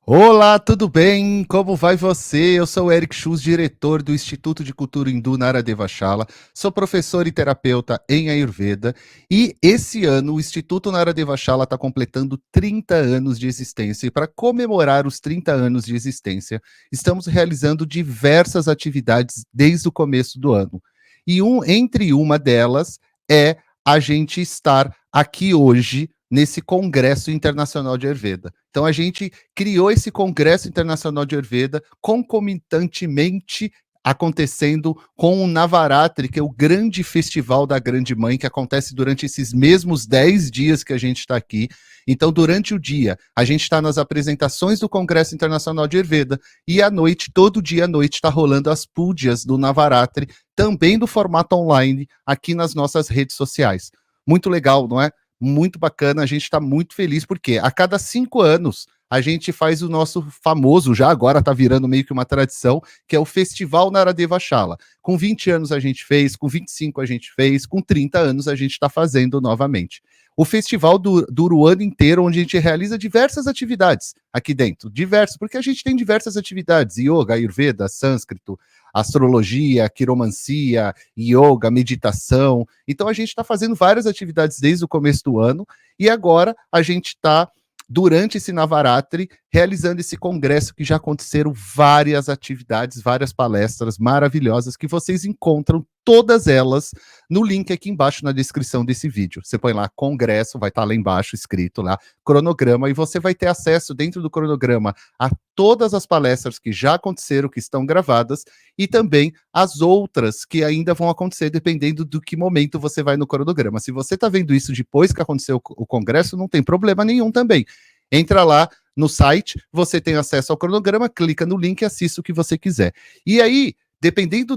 Olá, tudo bem? Como vai você? Eu sou o Eric Schultz, diretor do Instituto de Cultura Hindu Naradevashala. Sou professor e terapeuta em Ayurveda e esse ano o Instituto Naradevashala está completando 30 anos de existência e para comemorar os 30 anos de existência, estamos realizando diversas atividades desde o começo do ano. E entre uma delas é a gente estar aqui hoje nesse Congresso Internacional de Ayurveda. Então a gente criou esse Congresso Internacional de Ayurveda concomitantemente acontecendo com o Navaratri, que é o grande festival da Grande Mãe, que acontece durante esses mesmos 10 dias que a gente está aqui. Então, durante o dia, a gente está nas apresentações do Congresso Internacional de Ayurveda e à noite, todo dia à noite, está rolando as púdias do Navaratri, também do formato online, aqui nas nossas redes sociais. Muito legal, não é? Muito bacana, a gente está muito feliz, porque a cada 5 anos a gente faz o nosso famoso, já agora está virando meio que uma tradição, que é o Festival Naradevashala. Com 20 anos a gente fez, com 25 a gente fez, com 30 anos a gente está fazendo novamente. O festival dura o ano inteiro, onde a gente realiza diversas atividades aqui dentro, diversas, porque a gente tem diversas atividades, yoga, ayurveda, sânscrito, astrologia, quiromancia, yoga, meditação. Então a gente está fazendo várias atividades desde o começo do ano e agora a gente está, durante esse Navaratri, realizando esse congresso que já aconteceram várias atividades, várias palestras maravilhosas que vocês encontram todas elas no link aqui embaixo na descrição desse vídeo. Você põe lá congresso, vai estar lá embaixo escrito lá, cronograma, e você vai ter acesso dentro do cronograma a todas as palestras que já aconteceram, que estão gravadas, e também as outras que ainda vão acontecer, dependendo do que momento você vai no cronograma. Se você está vendo isso depois que aconteceu o congresso, não tem problema nenhum também. Entra lá no site, você tem acesso ao cronograma, clica no link e assista o que você quiser. E aí, dependendo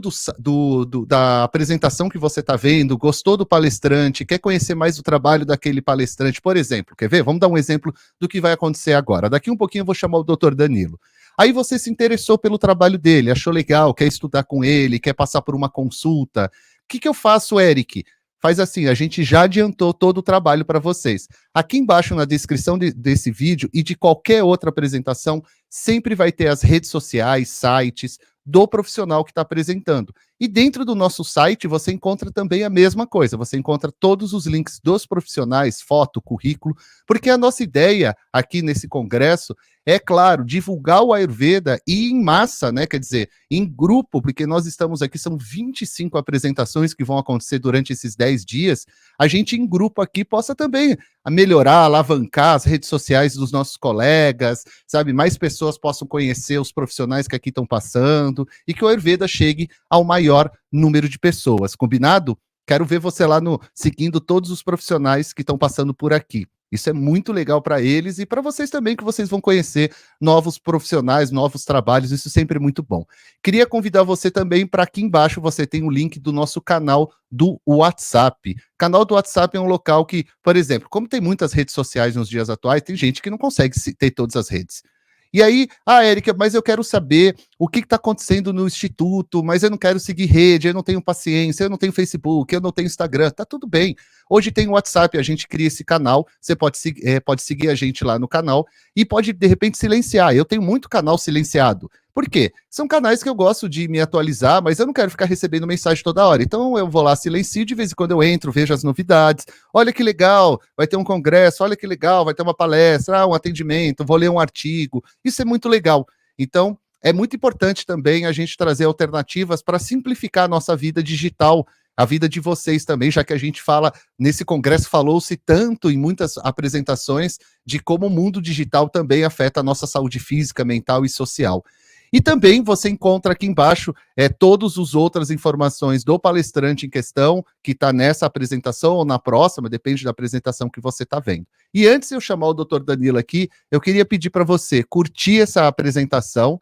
da apresentação que você está vendo, gostou do palestrante, quer conhecer mais o trabalho daquele palestrante, por exemplo, quer ver? Vamos dar um exemplo do que vai acontecer agora. Daqui um pouquinho eu vou chamar o Dr. Danilo. Aí você se interessou pelo trabalho dele, achou legal, quer estudar com ele, quer passar por uma consulta. O que eu faço, Eric? Faz assim, a gente já adiantou todo o trabalho para vocês. Aqui embaixo na descrição desse vídeo e de qualquer outra apresentação, sempre vai ter as redes sociais, sites do profissional que está apresentando. E dentro do nosso site você encontra também a mesma coisa, você encontra todos os links dos profissionais, foto, currículo, porque a nossa ideia aqui nesse congresso é, claro, divulgar o Ayurveda e em massa, né? Quer dizer, em grupo, porque nós estamos aqui, são 25 apresentações que vão acontecer durante esses 10 dias, a gente em grupo aqui possa também melhorar, alavancar as redes sociais dos nossos colegas, sabe? Mais pessoas possam conhecer os profissionais que aqui estão passando e que o Ayurveda chegue ao maior número de pessoas, combinado? Quero ver você lá seguindo todos os profissionais que estão passando por aqui. Isso é muito legal para eles e para vocês também, que vocês vão conhecer novos profissionais, novos trabalhos, isso sempre é muito bom. Queria convidar você também para aqui embaixo, você tem o link do nosso canal do WhatsApp. Canal do WhatsApp é um local que, por exemplo, como tem muitas redes sociais nos dias atuais, tem gente que não consegue ter todas as redes. E aí, Érica, mas eu quero saber o que está acontecendo no Instituto, mas eu não quero seguir rede, eu não tenho paciência, eu não tenho Facebook, eu não tenho Instagram, tá tudo bem. Hoje tem o WhatsApp, a gente cria esse canal, você pode seguir a gente lá no canal e pode, de repente, silenciar. Eu tenho muito canal silenciado. Por quê? São canais que eu gosto de me atualizar, mas eu não quero ficar recebendo mensagem toda hora. Então eu vou lá, silencio, de vez em quando eu entro, vejo as novidades. Olha que legal, vai ter um congresso, olha que legal, vai ter uma palestra, um atendimento, vou ler um artigo. Isso é muito legal. Então, é muito importante também a gente trazer alternativas para simplificar a nossa vida digital, a vida de vocês também, já que a gente fala, nesse congresso falou-se tanto em muitas apresentações de como o mundo digital também afeta a nossa saúde física, mental e social. E também você encontra aqui embaixo todas as outras informações do palestrante em questão, que está nessa apresentação ou na próxima, depende da apresentação que você está vendo. E antes de eu chamar o Dr. Danilo aqui, eu queria pedir para você curtir essa apresentação,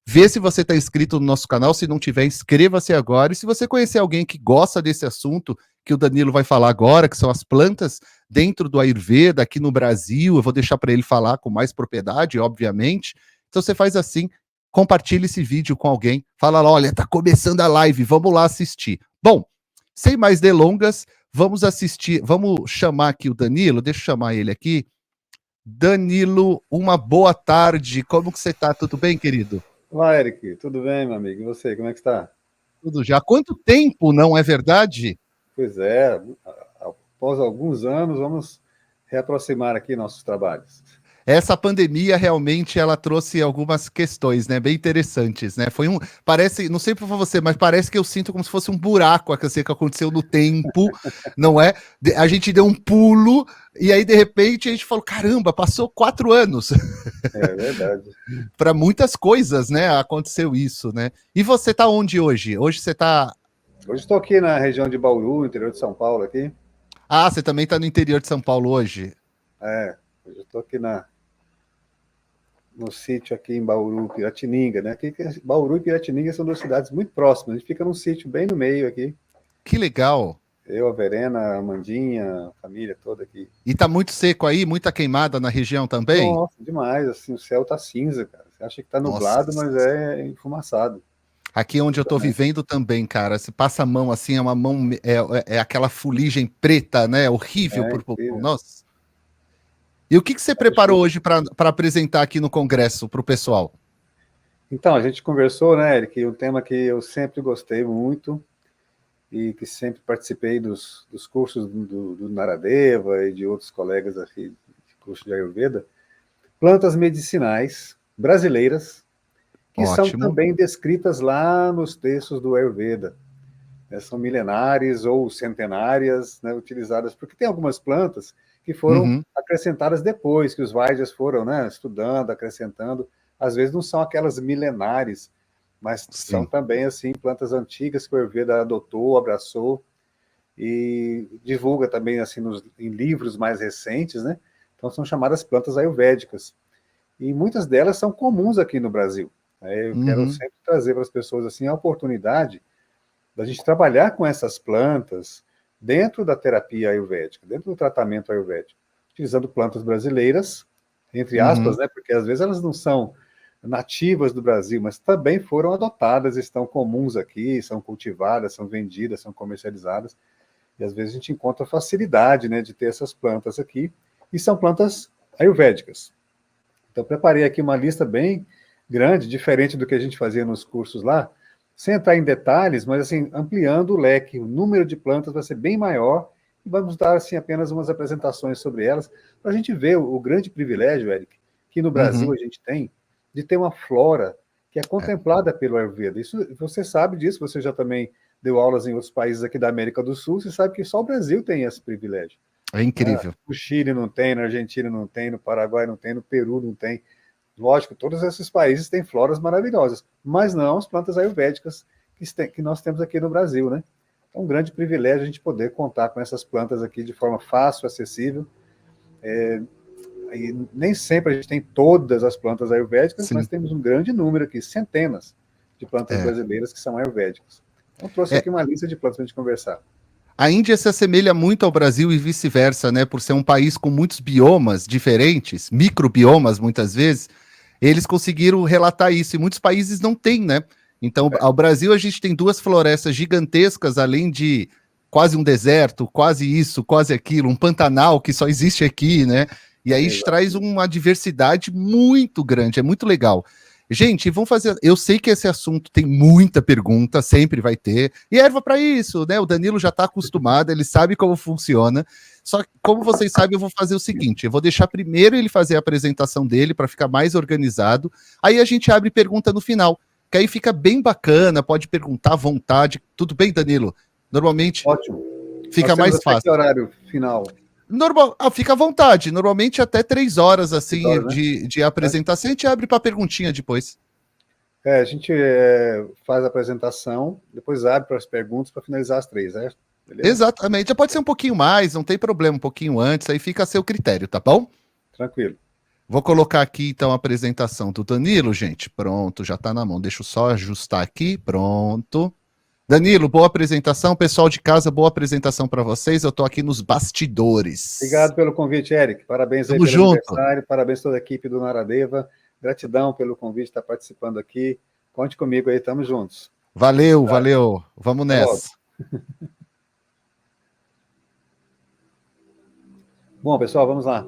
ver se você está inscrito no nosso canal, se não tiver, inscreva-se agora. E se você conhecer alguém que gosta desse assunto, que o Danilo vai falar agora, que são as plantas dentro do Ayurveda aqui no Brasil, eu vou deixar para ele falar com mais propriedade, obviamente. Então você faz assim, compartilhe esse vídeo com alguém, fala lá, olha, tá começando a live, vamos lá assistir. Bom, sem mais delongas, vamos assistir, vamos chamar aqui o Danilo, deixa eu chamar ele aqui. Danilo, uma boa tarde. Como que você tá? Tudo bem, querido? Olá, Eric. Tudo bem, meu amigo? E você, como é que está? Tudo já. Quanto tempo, não é verdade? Pois é, após alguns anos, vamos reaproximar aqui nossos trabalhos. Essa pandemia realmente ela trouxe algumas questões, né, bem interessantes, né? Parece, não sei para você, mas parece que eu sinto como se fosse um buraco assim, que aconteceu no tempo, não é? A gente deu um pulo e aí de repente a gente falou, caramba, passou 4 anos. É verdade. Para muitas coisas, né? Aconteceu isso, né? E você tá onde hoje? Hoje você tá. Hoje estou aqui na região de Bauru, interior de São Paulo, aqui. Ah, você também tá no interior de São Paulo hoje. Hoje estou aqui no sítio aqui em Bauru, Piratininga, né? Bauru e Piratininga são duas cidades muito próximas. A gente fica num sítio bem no meio aqui. Que legal. Eu, a Verena, a Amandinha, a família toda aqui. E tá muito seco aí, muita queimada na região também? Nossa, demais, assim, o céu tá cinza, cara. Você acha que tá Nossa. nublado, mas é enfumaçado. Aqui onde eu tô vivendo também, cara, se passa a mão assim, é uma mão, é aquela fuligem preta, né? Horrível É por pouco. incrível. Nossa. E o que você preparou hoje para apresentar aqui no Congresso para o pessoal? Então, a gente conversou, né, Eric, um tema que eu sempre gostei muito e que sempre participei dos cursos do Naradeva e de outros colegas aqui de curso de Ayurveda, plantas medicinais brasileiras que são Ótimo. também descritas lá nos textos do Ayurveda. Né, são milenares ou centenárias, né, utilizadas, porque tem algumas plantas que foram Uhum, acrescentadas depois, que os Vaidyas foram, né, estudando, acrescentando. Às vezes não são aquelas milenares, mas são sim. também assim plantas antigas que o Ayurveda adotou, abraçou e divulga também assim em livros mais recentes, né? Então são chamadas plantas ayurvédicas. E muitas delas são comuns aqui no Brasil. Eu quero Uhum, sempre trazer para as pessoas assim a oportunidade da gente trabalhar com essas plantas dentro da terapia ayurvédica, dentro do tratamento ayurvédico, utilizando plantas brasileiras, entre aspas, uhum. né, porque às vezes elas não são nativas do Brasil, mas também foram adotadas, estão comuns aqui, são cultivadas, são vendidas, são comercializadas, e às vezes a gente encontra facilidade, né, de ter essas plantas aqui, e são plantas ayurvédicas. Então, preparei aqui uma lista bem grande, diferente do que a gente fazia nos cursos lá, sem entrar em detalhes, mas assim, ampliando o leque, o número de plantas vai ser bem maior, e vamos dar assim apenas umas apresentações sobre elas, para a gente ver o grande privilégio, Eric, que no Brasil Uhum. a gente tem, de ter uma flora que é É, contemplada pelo Ayurveda. Isso, você sabe disso, você já também deu aulas em outros países aqui da América do Sul, você sabe que só o Brasil tem esse privilégio. é incrível. No Chile não tem, na Argentina não tem, no Paraguai não tem, no Peru não tem. Lógico, todos esses países têm floras maravilhosas, mas não as plantas ayurvédicas que nós temos aqui no Brasil, né? É um grande privilégio a gente poder contar com essas plantas aqui de forma fácil, acessível. E nem sempre a gente tem todas as plantas ayurvédicas, mas Sim. temos um grande número aqui, centenas de plantas É. brasileiras que são ayurvédicas. Então, trouxe É, aqui uma lista de plantas para a gente conversar. a Índia se assemelha muito ao Brasil e vice-versa, né? Por ser um país com muitos biomas diferentes, microbiomas muitas vezes, eles conseguiram relatar isso e muitos países não têm, né? Então, ao Brasil a gente tem duas florestas gigantescas, além de quase um deserto, quase isso, quase aquilo, um Pantanal que só existe aqui, né? E aí isso traz Exatamente. uma diversidade muito grande, é muito legal. Gente, vamos fazer. Eu sei que esse assunto tem muita pergunta, sempre vai ter. E erva para isso, né? O Danilo já está acostumado, ele sabe como funciona. Só que, como vocês sabem, eu vou fazer o seguinte: eu vou deixar primeiro ele fazer a apresentação dele para ficar mais organizado. Aí a gente abre pergunta no final, que aí fica bem bacana, pode perguntar à vontade. Tudo bem, Danilo? Normalmente Ótimo. Nós fica temos mais até que fácil. horário final? Fica à vontade. Normalmente até 3 horas 6 assim horas, né? de apresentação, a gente abre para perguntinha depois. A gente faz a apresentação, depois abre para as perguntas para finalizar as três, né? Beleza? Exatamente. Já pode ser um pouquinho mais, não tem problema, um pouquinho antes, aí fica a seu critério, tá bom? Tranquilo. Vou colocar aqui então a apresentação do Danilo, gente. Pronto, já tá na mão. Deixa eu só ajustar aqui. Pronto. Danilo, boa apresentação. Pessoal de casa, boa apresentação para vocês. Eu tô aqui nos bastidores. Obrigado pelo convite, Eric. Parabéns aí Tamo pelo junto. aniversário, parabéns a toda a equipe do Naradeva. Gratidão pelo convite, estar participando aqui. Conte comigo aí, estamos juntos. Valeu, Felicidade. valeu. Vamos Até logo. nessa. Bom, pessoal, vamos lá.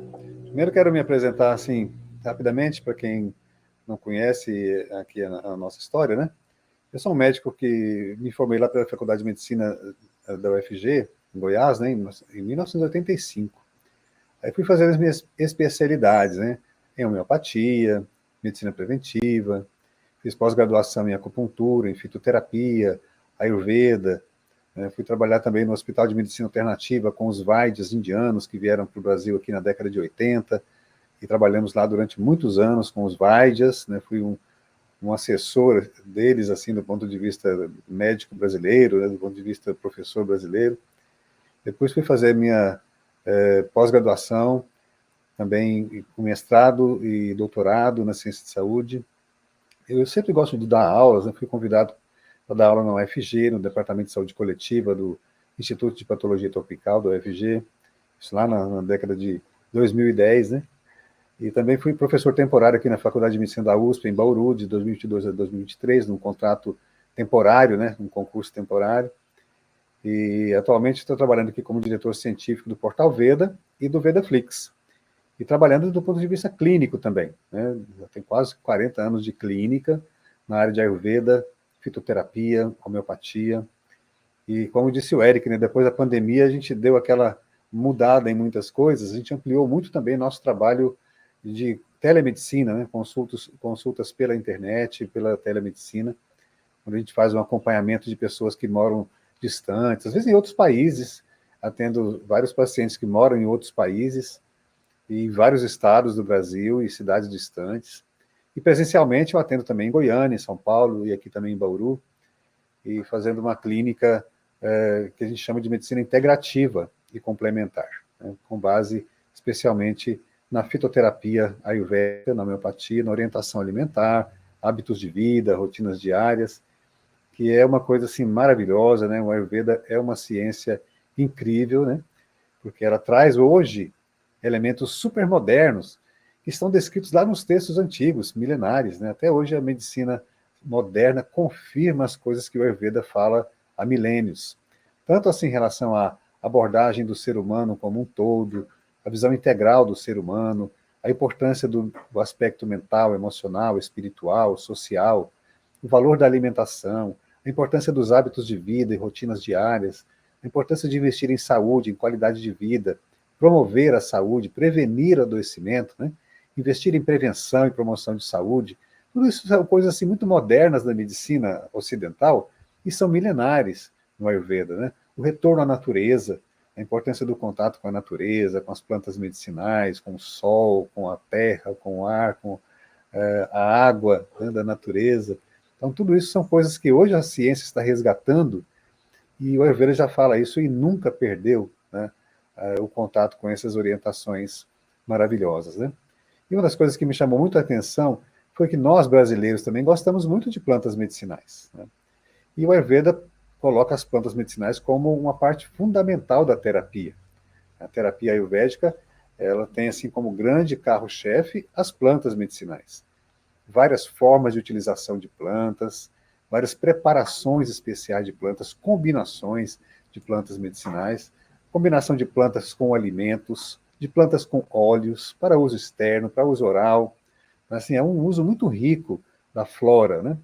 Primeiro quero me apresentar assim rapidamente para quem não conhece aqui a nossa história, né? Eu sou um médico que me formei lá pela Faculdade de Medicina da UFG, em Goiás, né, em 1985. Aí fui fazer as minhas especialidades, né? Em homeopatia, medicina preventiva, fiz pós-graduação em acupuntura, em fitoterapia, ayurveda, né? Fui trabalhar também no Hospital de Medicina Alternativa com os Vaidyas indianos que vieram para o Brasil aqui na década de 80, e trabalhamos lá durante muitos anos com os Vaidyas, né? Fui um assessor deles, assim, do ponto de vista médico brasileiro, né? Do ponto de vista professor brasileiro. Depois fui fazer minha pós-graduação, também com mestrado e doutorado na ciência de saúde. Eu sempre gosto de dar aulas, né? Fui convidado para dar aula na UFG, no Departamento de Saúde Coletiva do Instituto de Patologia Tropical da UFG, isso lá na década de 2010, né? E também fui professor temporário aqui na Faculdade de Medicina da USP, em Bauru, de 2022 a 2023, num contrato temporário, né? Um concurso temporário. E atualmente estou trabalhando aqui como diretor científico do Portal Veda e do VedaFlix. E trabalhando do ponto de vista clínico também, né? Já tem quase 40 anos de clínica na área de Ayurveda, fitoterapia, homeopatia. E como disse o Eric, né, depois da pandemia a gente deu aquela mudada em muitas coisas, a gente ampliou muito também nosso trabalho de telemedicina, né, consultas pela internet, pela telemedicina, onde a gente faz um acompanhamento de pessoas que moram distantes, às vezes em outros países, atendo vários pacientes que moram em outros países, e em vários estados do Brasil e cidades distantes. E presencialmente eu atendo também em Goiânia, em São Paulo e aqui também em Bauru, e fazendo uma clínica que a gente chama de medicina integrativa e complementar, né, com base especialmente na fitoterapia ayurvédica, na homeopatia, na orientação alimentar, hábitos de vida, rotinas diárias, que é uma coisa assim maravilhosa, né? O Ayurveda é uma ciência incrível, né? Porque ela traz hoje elementos super modernos que estão descritos lá nos textos antigos, milenares, né? Até hoje a medicina moderna confirma as coisas que o Ayurveda fala há milênios. Tanto assim em relação à abordagem do ser humano como um todo, a visão integral do ser humano, a importância do aspecto mental, emocional, espiritual, social, o valor da alimentação, a importância dos hábitos de vida e rotinas diárias, a importância de investir em saúde, em qualidade de vida, promover a saúde, prevenir o adoecimento, né? Investir em prevenção e promoção de saúde. Tudo isso são coisas assim, muito modernas da medicina ocidental e são milenares no Ayurveda, né? O retorno à natureza, a importância do contato com a natureza, com as plantas medicinais, com o sol, com a terra, com o ar, com a água, né, da natureza. Então, tudo isso são coisas que hoje a ciência está resgatando, e o Ayurveda já fala isso e nunca perdeu, né, o contato com essas orientações maravilhosas, né? E uma das coisas que me chamou muito a atenção foi que nós, brasileiros, também gostamos muito de plantas medicinais, né? E o Ayurveda coloca as plantas medicinais como uma parte fundamental da terapia. A terapia ayurvédica, ela tem assim como grande carro-chefe as plantas medicinais. Várias formas de utilização de plantas, várias preparações especiais de plantas, combinações de plantas medicinais, combinação de plantas com alimentos, de plantas com óleos, para uso externo, para uso oral. Assim, é um uso muito rico da flora, né?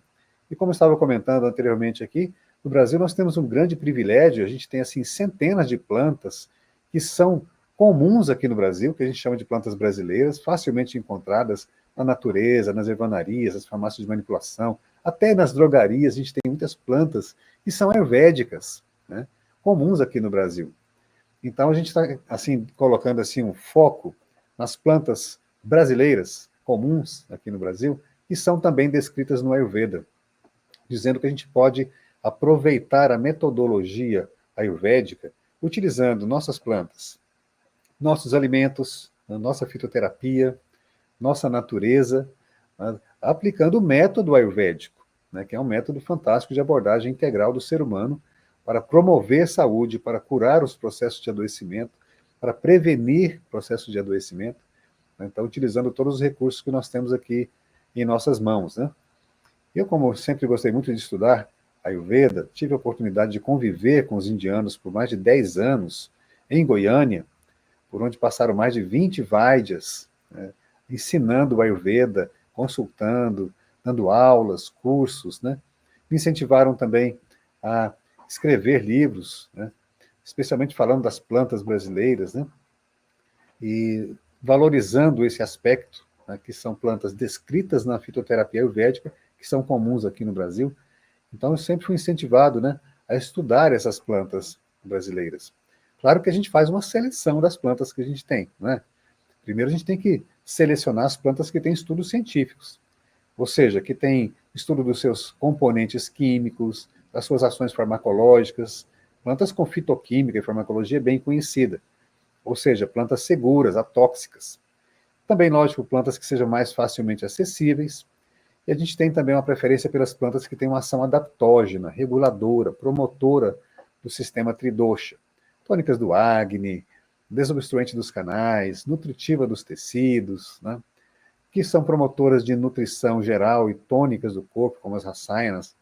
E como eu estava comentando anteriormente aqui, no Brasil nós temos um grande privilégio, a gente tem assim centenas de plantas que são comuns aqui no Brasil, que a gente chama de plantas brasileiras, facilmente encontradas na natureza, nas ervanarias, nas farmácias de manipulação, até nas drogarias a gente tem muitas plantas que são ayurvédicas, né, comuns aqui no Brasil. Então a gente está assim colocando assim um foco nas plantas brasileiras comuns aqui no Brasil, que são também descritas no Ayurveda, dizendo que a gente pode aproveitar a metodologia ayurvédica utilizando nossas plantas, nossos alimentos, a nossa fitoterapia, nossa natureza, né, aplicando o método ayurvédico, né, que é um método fantástico de abordagem integral do ser humano para promover saúde, para curar os processos de adoecimento, para prevenir processos de adoecimento, né, então utilizando todos os recursos que nós temos aqui em nossas mãos, né? Eu, como sempre gostei muito de estudar Ayurveda, tive a oportunidade de conviver com os indianos por mais de 10 anos em Goiânia, por onde passaram mais de 20 Vaidyas, né, ensinando o Ayurveda, consultando, dando aulas, cursos, né? Me incentivaram também a escrever livros, né, especialmente falando das plantas brasileiras, né, e valorizando esse aspecto, né, que são plantas descritas na fitoterapia ayurvédica, que são comuns aqui no Brasil. Então, eu sempre fui incentivado, né, a estudar essas plantas brasileiras. Claro que a gente faz uma seleção das plantas que a gente tem, né? Primeiro, a gente tem que selecionar as plantas que têm estudos científicos, ou seja, que têm estudo dos seus componentes químicos, das suas ações farmacológicas, plantas com fitoquímica e farmacologia bem conhecida, ou seja, plantas seguras, atóxicas. Também, lógico, plantas que sejam mais facilmente acessíveis. E a gente tem também uma preferência pelas plantas que têm uma ação adaptógena, reguladora, promotora do sistema tridosha. Tônicas do Agni, desobstruente dos canais, nutritiva dos tecidos, né, que são promotoras de nutrição geral e tônicas do corpo, como as rasayanas,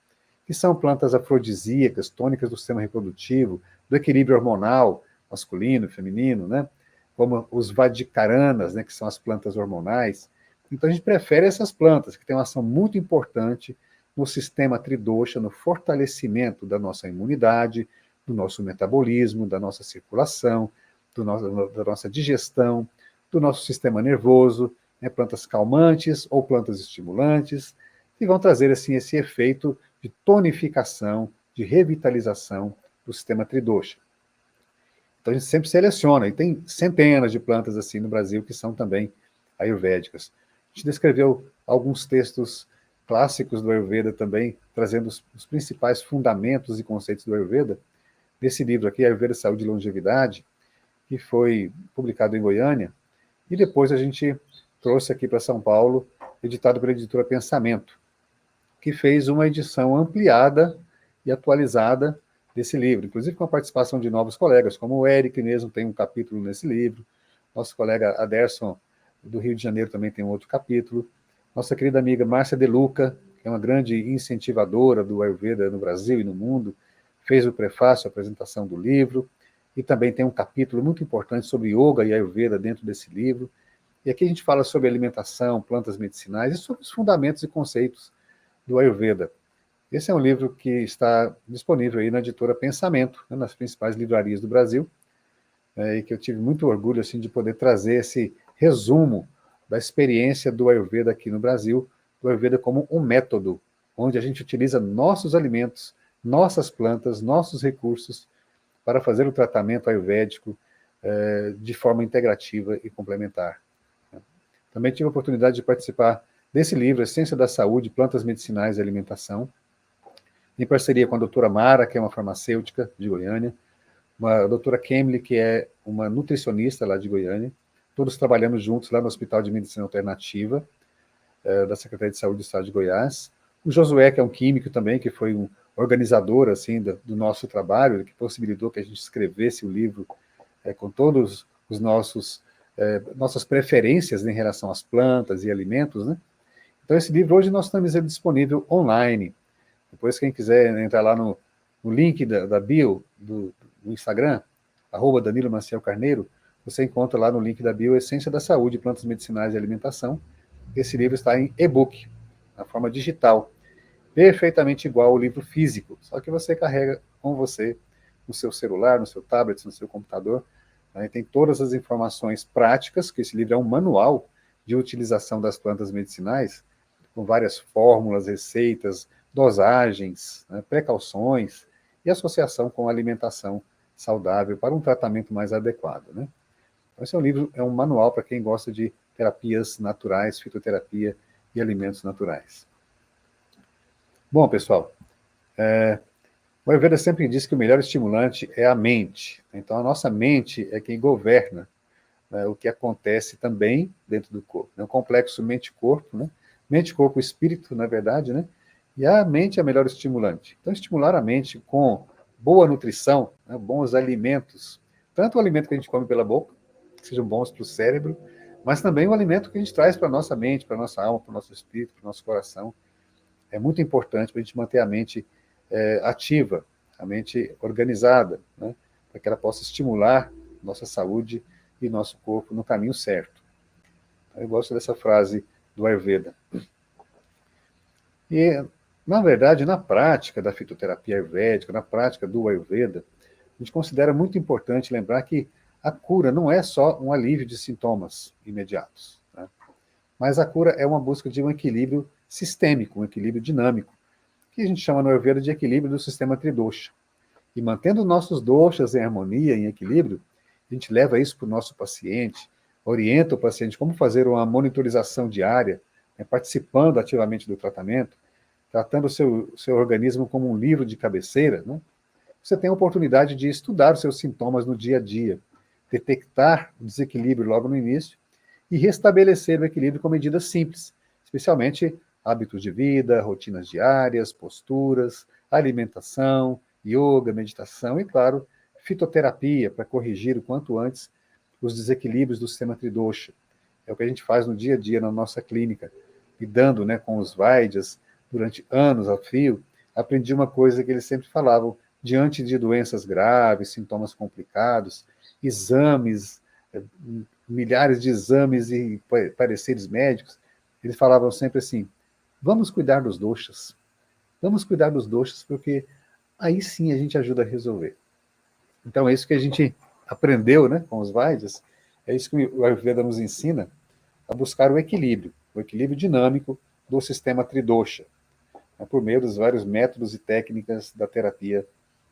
que são plantas afrodisíacas, tônicas do sistema reprodutivo, do equilíbrio hormonal, masculino, feminino, né? Como os vadikaranas, né, que são as plantas hormonais. Então a gente prefere essas plantas, que têm uma ação muito importante no sistema tridosha, no fortalecimento da nossa imunidade, do nosso metabolismo, da nossa circulação, da nossa digestão, do nosso sistema nervoso, né, plantas calmantes ou plantas estimulantes, que vão trazer assim esse efeito de tonificação, de revitalização do sistema tridosha. Então a gente sempre seleciona, e tem centenas de plantas assim no Brasil que são também ayurvédicas. A gente descreveu alguns textos clássicos do Ayurveda também, trazendo os principais fundamentos e conceitos do Ayurveda. Nesse livro aqui, Ayurveda, Saúde e Longevidade, que foi publicado em Goiânia, e depois a gente trouxe aqui para São Paulo, editado pela editora Pensamento, que fez uma edição ampliada e atualizada desse livro, inclusive com a participação de novos colegas, como o Eric mesmo tem um capítulo nesse livro, nosso colega Aderson, do Rio de Janeiro, também tem um outro capítulo, nossa querida amiga Márcia De Luca, que é uma grande incentivadora do Ayurveda no Brasil e no mundo, fez o prefácio, a apresentação do livro, e também tem um capítulo muito importante sobre Yoga e Ayurveda dentro desse livro. E aqui a gente fala sobre alimentação, plantas medicinais e sobre os fundamentos e conceitos do Ayurveda. Esse é um livro que está disponível aí na editora Pensamento, né, nas principais livrarias do Brasil, e que eu tive muito orgulho assim, de poder trazer esse resumo da experiência do Ayurveda aqui no Brasil, do Ayurveda como um método, onde a gente utiliza nossos alimentos, nossas plantas, nossos recursos para fazer o tratamento ayurvédico de forma integrativa e complementar. Também tive a oportunidade de participar desse livro, Essência da Saúde, Plantas Medicinais e Alimentação, em parceria com a doutora Mara, que é uma farmacêutica de Goiânia, a doutora Kemily, que é uma nutricionista lá de Goiânia. Todos trabalhamos juntos lá no Hospital de Medicina Alternativa, da Secretaria de Saúde do Estado de Goiás. O Josué, que é um químico também, que foi um organizador assim, do nosso trabalho, que possibilitou que a gente escrevesse o livro com todos os nossas preferências em relação às plantas e alimentos, né? Então esse livro hoje nós temos ele disponível online. Depois quem quiser entrar lá no link da bio do Instagram, @Danilo Maciel Carneiro, você encontra lá no link da bio Essência da Saúde, Plantas Medicinais e Alimentação. Esse livro está em e-book, na forma digital, perfeitamente igual ao livro físico, só que você carrega com você no seu celular, no seu tablet, no seu computador, né, tem todas as informações práticas, que esse livro é um manual de utilização das plantas medicinais, com várias fórmulas, receitas, dosagens, né, precauções e associação com a alimentação saudável para um tratamento mais adequado, né? Então, esse é um livro, é um manual para quem gosta de terapias naturais, fitoterapia e alimentos naturais. Bom, pessoal, o Ayurveda sempre diz que o melhor estimulante é a mente. Então, a nossa mente é quem governa, né, o que acontece também dentro do corpo. É um complexo mente-corpo, né? Mente, corpo, espírito, na verdade, né? E a mente é o melhor estimulante. Então, estimular a mente com boa nutrição, né, bons alimentos, tanto o alimento que a gente come pela boca, que sejam bons para o cérebro, mas também o alimento que a gente traz para a nossa mente, para a nossa alma, para o nosso espírito, para o nosso coração. É muito importante para a gente manter a mente ativa, a mente organizada, né, para que ela possa estimular nossa saúde e nosso corpo no caminho certo. Eu gosto dessa frase do Ayurveda. E, na verdade, na prática da fitoterapia ayurvédica, na prática do Ayurveda, a gente considera muito importante lembrar que a cura não é só um alívio de sintomas imediatos, né? Mas a cura é uma busca de um equilíbrio sistêmico, um equilíbrio dinâmico, que a gente chama no Ayurveda de equilíbrio do sistema tridosha. E mantendo nossos doshas em harmonia, em equilíbrio, a gente leva isso para o nosso paciente, orienta o paciente como fazer uma monitorização diária, né, participando ativamente do tratamento, tratando o seu organismo como um livro de cabeceira, né? Você tem a oportunidade de estudar os seus sintomas no dia a dia, detectar o desequilíbrio logo no início e restabelecer o equilíbrio com medidas simples, especialmente hábitos de vida, rotinas diárias, posturas, alimentação, yoga, meditação e, claro, fitoterapia para corrigir o quanto antes os desequilíbrios do sistema tridosha. É o que a gente faz no dia a dia na nossa clínica, lidando, né, com os Vaidyas durante anos a fio. Aprendi uma coisa que eles sempre falavam: diante de doenças graves, sintomas complicados, exames, milhares de exames e pareceres médicos, eles falavam sempre assim: vamos cuidar dos doshas. Vamos cuidar dos doshas, porque aí sim a gente ajuda a resolver. Então é isso que a gente aprendeu, né, com os Vaidyas, é isso que o Ayurveda nos ensina, a buscar o equilíbrio dinâmico do sistema tridosha, né, por meio dos vários métodos e técnicas da terapia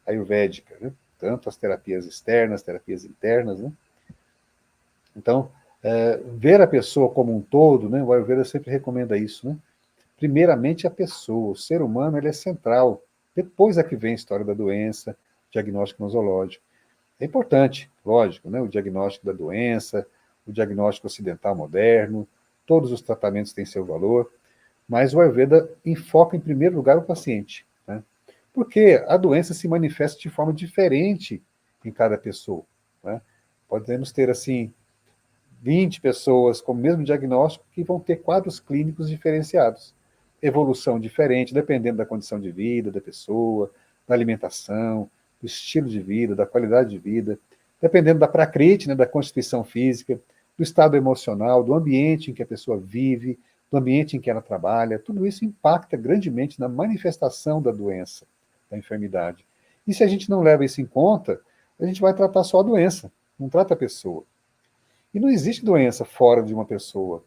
ayurvédica, né? Tanto as terapias externas, terapias internas, né? Então, ver a pessoa como um todo, né? O Ayurveda sempre recomenda isso, né? Primeiramente a pessoa, o ser humano, ele é central. Depois é que vem a história da doença, diagnóstico nosológico. É importante, lógico, né? O diagnóstico da doença, o diagnóstico ocidental moderno, todos os tratamentos têm seu valor, mas o Ayurveda enfoca em primeiro lugar o paciente, né? Porque a doença se manifesta de forma diferente em cada pessoa, né? Podemos ter, assim, 20 pessoas com o mesmo diagnóstico que vão ter quadros clínicos diferenciados. Evolução diferente, dependendo da condição de vida da pessoa, da alimentação, do estilo de vida, da qualidade de vida, dependendo da prakriti, né, da constituição física, do estado emocional, do ambiente em que a pessoa vive, do ambiente em que ela trabalha. Tudo isso impacta grandemente na manifestação da doença, da enfermidade. E se a gente não leva isso em conta, a gente vai tratar só a doença, não trata a pessoa. E não existe doença fora de uma pessoa,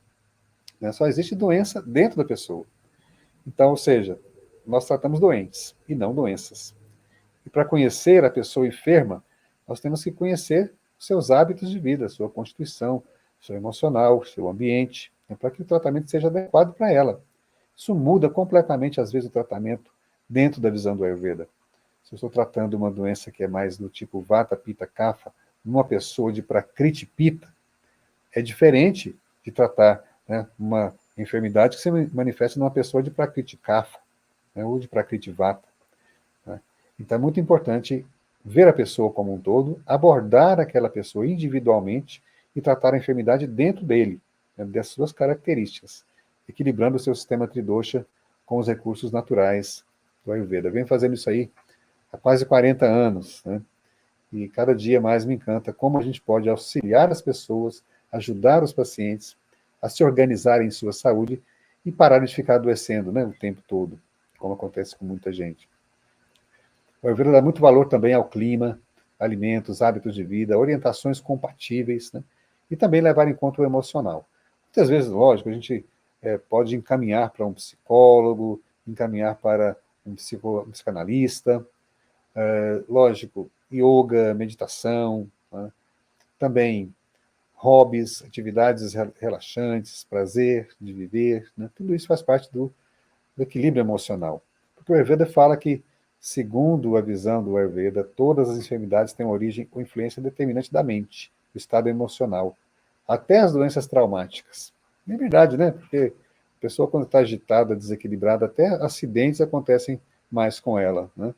né? Só existe doença dentro da pessoa. Então, ou seja, nós tratamos doentes e não doenças. E para conhecer a pessoa enferma, nós temos que conhecer seus hábitos de vida, sua constituição, seu emocional, seu ambiente, né, para que o tratamento seja adequado para ela. Isso muda completamente, às vezes, o tratamento dentro da visão do Ayurveda. Se eu estou tratando uma doença que é mais do tipo Vata, Pitta, Kapha, numa pessoa de Prakriti Pitta, é diferente de tratar, né, uma enfermidade que se manifesta numa pessoa de Prakriti Kapha, né, ou de Prakriti Vata, né? Então é muito importante ver a pessoa como um todo, abordar aquela pessoa individualmente e tratar a enfermidade dentro dele, né, das suas características, equilibrando o seu sistema tridosha com os recursos naturais do Ayurveda. Eu venho fazendo isso aí há quase 40 anos, né? E cada dia mais me encanta como a gente pode auxiliar as pessoas, ajudar os pacientes a se organizarem em sua saúde e pararem de ficar adoecendo, né, o tempo todo, como acontece com muita gente. O Ayurveda dá muito valor também ao clima, alimentos, hábitos de vida, orientações compatíveis, né, e também levar em conta o emocional. Muitas vezes, lógico, a gente pode encaminhar para um psicólogo, encaminhar para um psicanalista, lógico, yoga, meditação, né? Também hobbies, atividades relaxantes, prazer de viver, né? Tudo isso faz parte do equilíbrio emocional. Porque o Ayurveda fala que, segundo a visão do Ayurveda, todas as enfermidades têm origem ou influência determinante da mente, do estado emocional, até as doenças traumáticas. É verdade, né? Porque a pessoa, quando está agitada, desequilibrada, até acidentes acontecem mais com ela, né?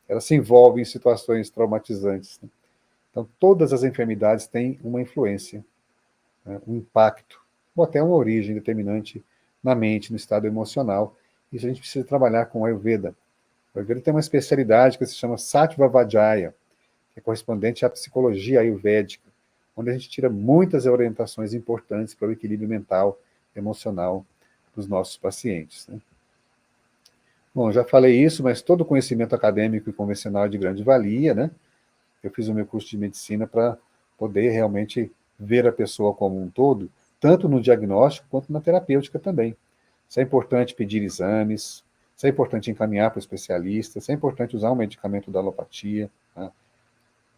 Ela se envolve em situações traumatizantes, né? Então, todas as enfermidades têm uma influência, né, um impacto, ou até uma origem determinante na mente, no estado emocional. Isso a gente precisa trabalhar com o Ayurveda. O Ayurveda tem uma especialidade que se chama Sattva Vajaya, que é correspondente à psicologia ayurvédica, onde a gente tira muitas orientações importantes para o equilíbrio mental, emocional dos nossos pacientes, né? Bom, já falei isso, mas todo conhecimento acadêmico e convencional é de grande valia, né? Eu fiz o meu curso de medicina para poder realmente ver a pessoa como um todo, tanto no diagnóstico quanto na terapêutica também. Se é importante pedir exames, se é importante encaminhar para o especialista, se é importante usar um medicamento da alopatia, né?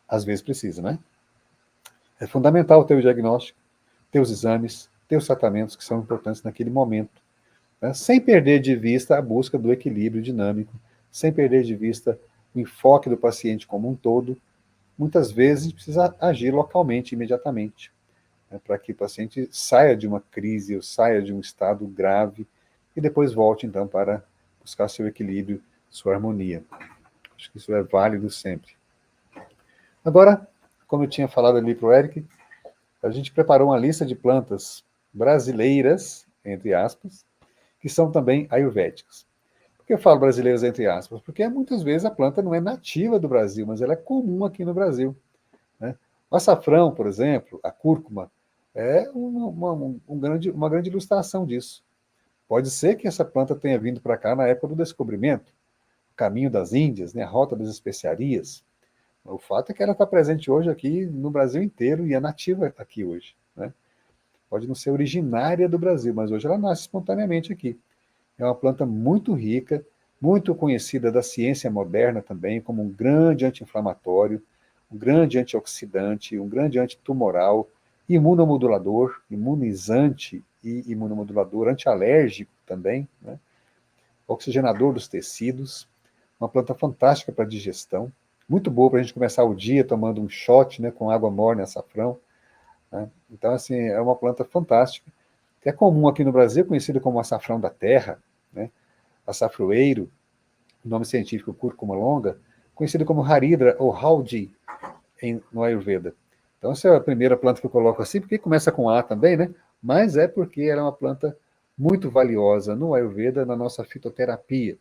Às vezes precisa, né? É fundamental ter o diagnóstico, ter os exames, ter os tratamentos que são importantes naquele momento, né? Sem perder de vista a busca do equilíbrio dinâmico, sem perder de vista o enfoque do paciente como um todo. Muitas vezes a gente precisa agir localmente, imediatamente, né, para que o paciente saia de uma crise ou saia de um estado grave e depois volte, então, para buscar seu equilíbrio, sua harmonia. Acho que isso é válido sempre. Agora, como eu tinha falado ali para o Eric, a gente preparou uma lista de plantas brasileiras, entre aspas, que são também ayurvédicas. Por que eu falo brasileiras entre aspas? Porque muitas vezes a planta não é nativa do Brasil, mas ela é comum aqui no Brasil, né? O açafrão, por exemplo, a cúrcuma, é uma grande ilustração disso. Pode ser que essa planta tenha vindo para cá na época do descobrimento, caminho das Índias, né, a rota das especiarias. O fato é que ela está presente hoje aqui no Brasil inteiro e é nativa aqui hoje, né? Pode não ser originária do Brasil, mas hoje ela nasce espontaneamente aqui. É uma planta muito rica, muito conhecida da ciência moderna também, como um grande anti-inflamatório, um grande antioxidante, um grande antitumoral, imunomodulador, imunizante e imunomodulador, antialérgico também, né? Oxigenador dos tecidos, uma planta fantástica para digestão, muito boa para a gente começar o dia tomando um shot, né, com água morna e açafrão, né? Então, assim, é uma planta fantástica, que é comum aqui no Brasil, conhecida como açafrão da terra, né? Açafroeiro, o nome científico cúrcuma longa, conhecido como Haridra ou Haldi no Ayurveda. Então, essa é a primeira planta que eu coloco assim, porque começa com A também, né? Mas é porque ela é uma planta muito valiosa no Ayurveda, na nossa fitoterapia,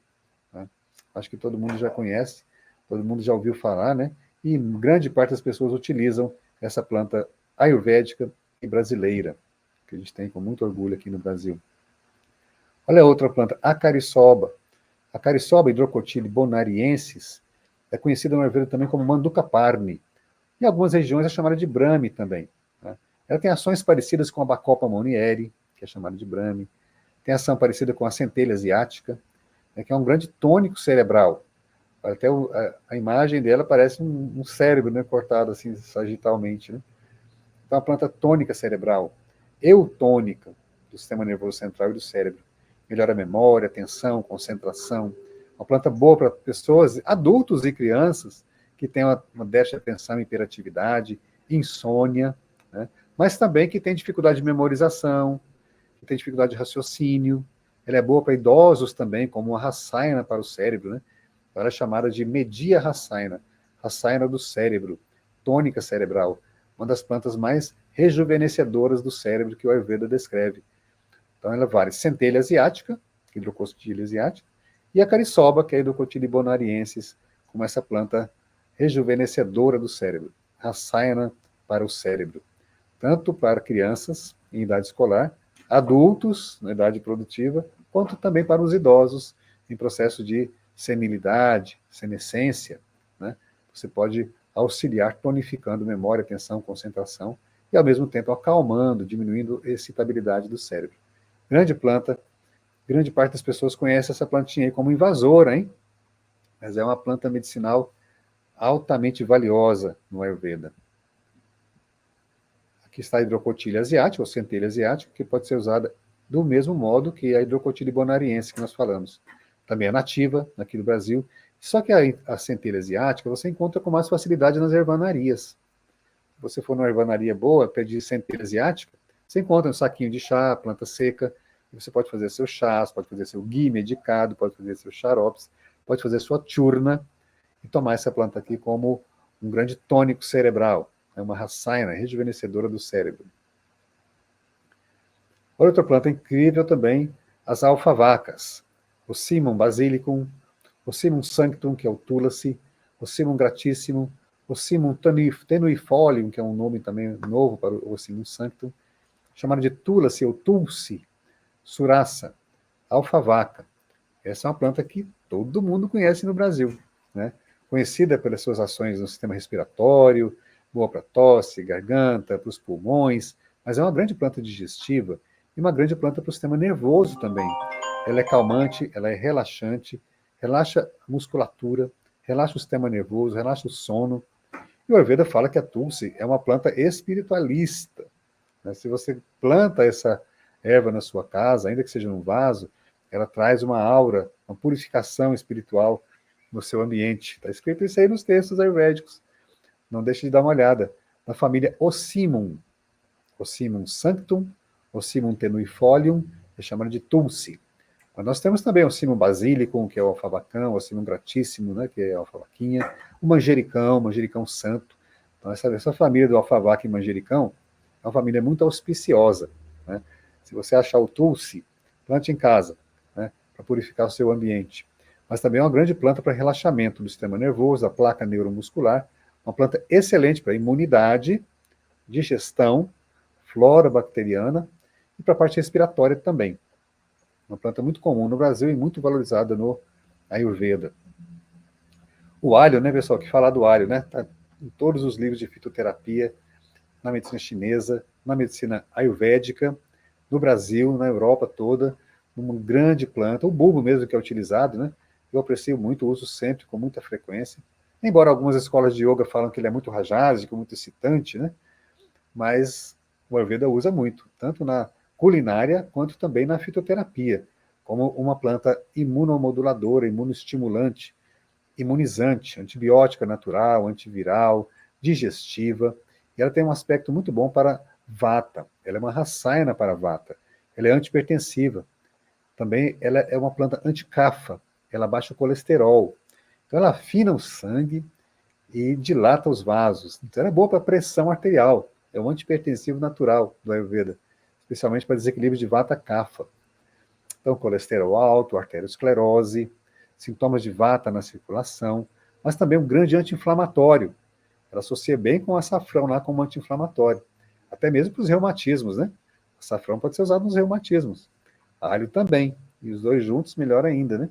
né? Acho que todo mundo já conhece, todo mundo já ouviu falar, né? E grande parte das pessoas utilizam essa planta ayurvédica e brasileira, que a gente tem com muito orgulho aqui no Brasil. Olha a outra planta, a cariçoba. A cariçoba Hydrocotyle bonariensis é conhecida no Ayurveda também como Manduka parni. Em algumas regiões é chamada de Brahmi também, né? Ela tem ações parecidas com a Bacopa monnieri, que é chamada de Brahmi. Tem ação parecida com a centelha asiática, né, que é um grande tônico cerebral. Até a imagem dela parece um cérebro, né, cortado assim sagitalmente, né? Então, a planta tônica cerebral, eutônica do sistema nervoso central e do cérebro. Melhora a memória, atenção, concentração. Uma planta boa para pessoas, adultos e crianças, que têm uma déficit de atenção e hiperatividade, insônia, né? Mas também que tem dificuldade de memorização, que tem dificuldade de raciocínio. Ela é boa para idosos também, como uma rasaina para o cérebro, né? Ela é chamada de media rasaina, rasaina do cérebro, tônica cerebral, uma das plantas mais rejuvenescedoras do cérebro que o Ayurveda descreve. Então ela vale centelha asiática, Hydrocotyle asiática, e a cariçoba, que é a Hydrocotyle bonariensis, como essa planta rejuvenescedora do cérebro, rasaina para o cérebro, tanto para crianças em idade escolar, adultos na idade produtiva, quanto também para os idosos em processo de senilidade, senescência, né? Você pode auxiliar tonificando memória, atenção, concentração e ao mesmo tempo acalmando, diminuindo a excitabilidade do cérebro. Grande planta, grande parte das pessoas conhece essa plantinha aí como invasora, hein? Mas é uma planta medicinal altamente valiosa no Ayurveda. Aqui está a Hydrocotyle asiática, ou centelha asiática, que pode ser usada do mesmo modo que a Hydrocotyle bonariensis que nós falamos. Também é nativa aqui no Brasil, só que a centelha asiática você encontra com mais facilidade nas ervanarias. Se você for numa ervanaria boa, pedir centelha asiática, você encontra um saquinho de chá, planta seca, e você pode fazer seu chás, pode fazer seu ghee medicado, pode fazer seus xaropes, pode fazer sua churna, e tomar essa planta aqui como um grande tônico cerebral. É uma rasaina, rejuvenescedora do cérebro. Outra planta incrível também, as alfavacas. O Simum basilicum, o Simum sanctum, que é o tulasi, o Simum gratissimum, Ocimum tenuifolium, que é um nome também novo para o Ocimum sanctum, chamado de Tulasi ou Tulsi, Suraça, alfavaca. Essa é uma planta que todo mundo conhece no Brasil, né? Conhecida pelas suas ações no sistema respiratório, boa para tosse, garganta, para os pulmões, mas é uma grande planta digestiva e uma grande planta para o sistema nervoso também. Ela é calmante, ela é relaxante, relaxa a musculatura, relaxa o sistema nervoso, relaxa o sono. E o Ayurveda fala que a Tulsi é uma planta espiritualista, né? Se você planta essa erva na sua casa, ainda que seja num vaso, ela traz uma aura, uma purificação espiritual no seu ambiente. Está escrito isso aí nos textos ayurvédicos. Não deixe de dar uma olhada. Na família Ocimum, Ocimum sanctum, Ocimum tenuifolium, é chamado de Tulsi. Mas nós temos também o Ocimum basilicum, que é o alfavacão, o Ocimum gratíssimo, né, que é a alfavaquinha, o manjericão santo. Então, essa família do alfavaca e manjericão é uma família muito auspiciosa, né? Se você achar o Tulsi, plante em casa, né, para purificar o seu ambiente. Mas também é uma grande planta para relaxamento do sistema nervoso, da placa neuromuscular, uma planta excelente para imunidade, digestão, flora bacteriana e para a parte respiratória também. Uma planta muito comum no Brasil e muito valorizada no Ayurveda. O alho, né, pessoal, que falar do alho, né? Tá em todos os livros de fitoterapia, na medicina chinesa, na medicina ayurvédica, no Brasil, na Europa toda, uma grande planta, o bulbo mesmo que é utilizado, né? Eu aprecio muito, uso sempre, com muita frequência. Embora algumas escolas de yoga falam que ele é muito rajásico, muito excitante, né? Mas o Ayurveda usa muito, tanto na culinária quanto também na fitoterapia, como uma planta imunomoduladora, imunoestimulante, imunizante, antibiótica natural, antiviral, digestiva, e ela tem um aspecto muito bom para vata. Ela é uma rasaina para vata. Ela é antipertensiva. Também ela é uma planta anticafa. Ela baixa o colesterol. Então ela afina o sangue e dilata os vasos. Então ela é boa para pressão arterial. É um antipertensivo natural do Ayurveda, especialmente para desequilíbrio de vata kapha. Então, colesterol alto, arteriosclerose, sintomas de vata na circulação, mas também um grande anti-inflamatório. Ela associa bem com o açafrão lá como anti-inflamatório, até mesmo para os reumatismos, né? O açafrão pode ser usado nos reumatismos. Alho também, e os dois juntos melhor ainda, né?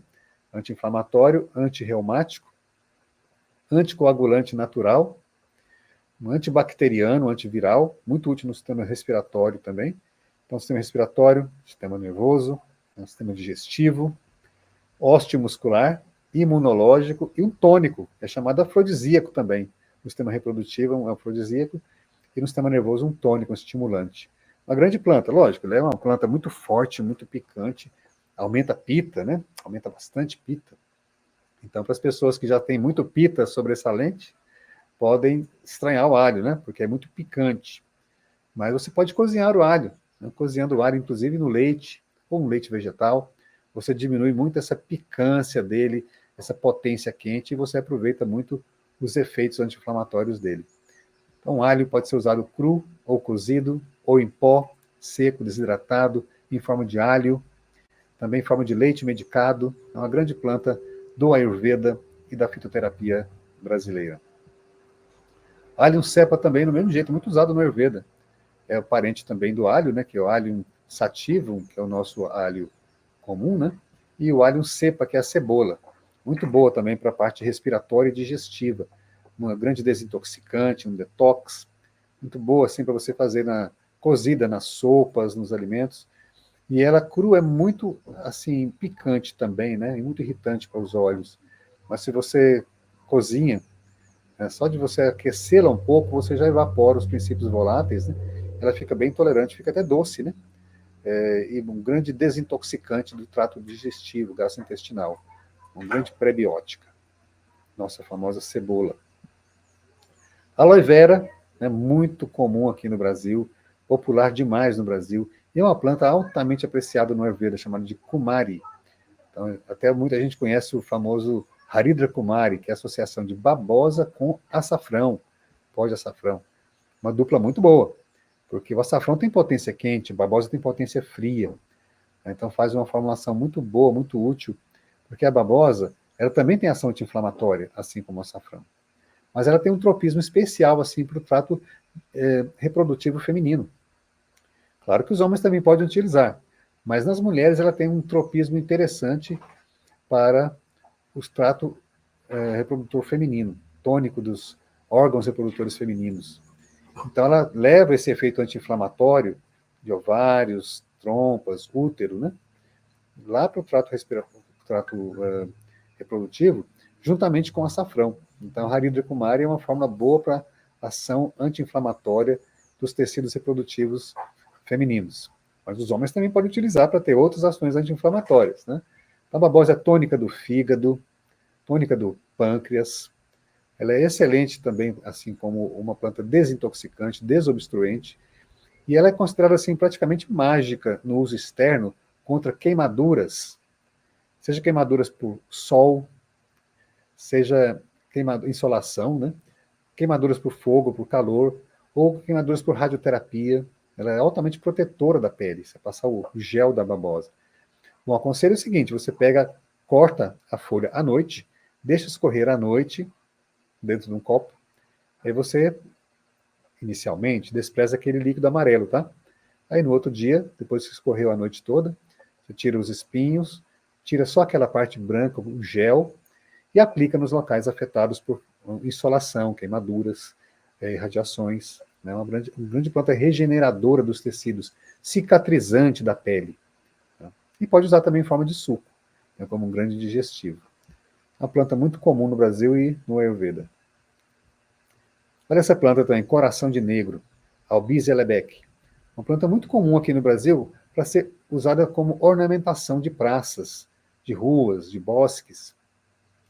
Anti-inflamatório, anti-reumático, anticoagulante natural, antibacteriano, antiviral, muito útil no sistema respiratório também. Então, sistema respiratório, sistema nervoso, sistema digestivo, osteomuscular, imunológico e um tônico, é chamado afrodisíaco também. No sistema reprodutivo é um afrodisíaco e no sistema nervoso um tônico, um estimulante. Uma grande planta, lógico, ela é uma planta muito forte, muito picante, aumenta a pita, né? Aumenta bastante pita. Então, para as pessoas que já têm muito pita sobressalente, podem estranhar o alho, né? Porque é muito picante. Mas você pode cozinhar o alho, né? Cozinhando o alho, inclusive no leite, ou um leite vegetal, você diminui muito essa picância dele, essa potência quente, e você aproveita muito os efeitos anti-inflamatórios dele. Então, o alho pode ser usado cru, ou cozido, ou em pó, seco, desidratado, em forma de alho, também em forma de leite medicado. É uma grande planta do Ayurveda e da fitoterapia brasileira. Alho cepa também, do mesmo jeito, muito usado no Ayurveda. É o parente também do alho, né, que é o alho sativum, que é o nosso alho comum, né? E o alho cepa, que é a cebola. Muito boa também para a parte respiratória e digestiva. Uma grande desintoxicante, um detox. Muito boa, assim, para você fazer cozida nas sopas, nos alimentos. E ela crua é muito, assim, picante também, né? E muito irritante para os olhos. Mas se você cozinha, só de você aquecê-la um pouco, você já evapora os princípios voláteis, né? Ela fica bem tolerante, fica até doce, né? E um grande desintoxicante do trato digestivo, gastrointestinal. Um grande prebiótica. Nossa famosa cebola. Aloe vera, né, muito comum aqui no Brasil, popular demais no Brasil, e é uma planta altamente apreciada no Ayurveda, chamada de Kumari. Então, até muita gente conhece o famoso Haridra Kumari, que é a associação de babosa com açafrão, pó de açafrão. Uma dupla muito boa, porque o açafrão tem potência quente, a babosa tem potência fria. Então faz uma formulação muito boa, muito útil, porque a babosa, ela também tem ação anti-inflamatória, assim como o açafrão. mas ela tem um tropismo especial assim para o trato reprodutivo feminino. Claro que os homens também podem utilizar, mas nas mulheres ela tem um tropismo interessante para o trato reprodutor feminino, tônico dos órgãos reprodutores femininos. Então ela leva esse efeito anti-inflamatório de ovários, trompas, útero, né, lá para o trato reprodutivo, juntamente com açafrão. Então, a Haridra Kumari é uma forma boa para ação anti-inflamatória dos tecidos reprodutivos femininos. Mas os homens também podem utilizar para ter outras ações anti-inflamatórias, né? A babosa é tônica do fígado, tônica do pâncreas. Ela é excelente também, assim como uma planta desintoxicante, desobstruente, e ela é considerada assim praticamente mágica no uso externo contra queimaduras, seja queimaduras por sol, seja insolação, né? Queimaduras por fogo, por calor, ou queimaduras por radioterapia. Ela é altamente protetora da pele, você passa o gel da babosa. Bom, o aconselho é o seguinte, você corta a folha à noite, deixa escorrer à noite, dentro de um copo, aí você, inicialmente, despreza aquele líquido amarelo, tá? Aí no outro dia, depois que escorreu a noite toda, você tira os espinhos, tira só aquela parte branca, o gel, e aplica nos locais afetados por insolação, queimaduras, radiações. Né? Uma grande planta regeneradora dos tecidos, cicatrizante da pele. Tá? E pode usar também em forma de suco, né, como um grande digestivo. Uma planta muito comum no Brasil e no Ayurveda. Olha essa planta também, coração de negro, Albizia lebec. Uma planta muito comum aqui no Brasil para ser usada como ornamentação de praças, de ruas, de bosques,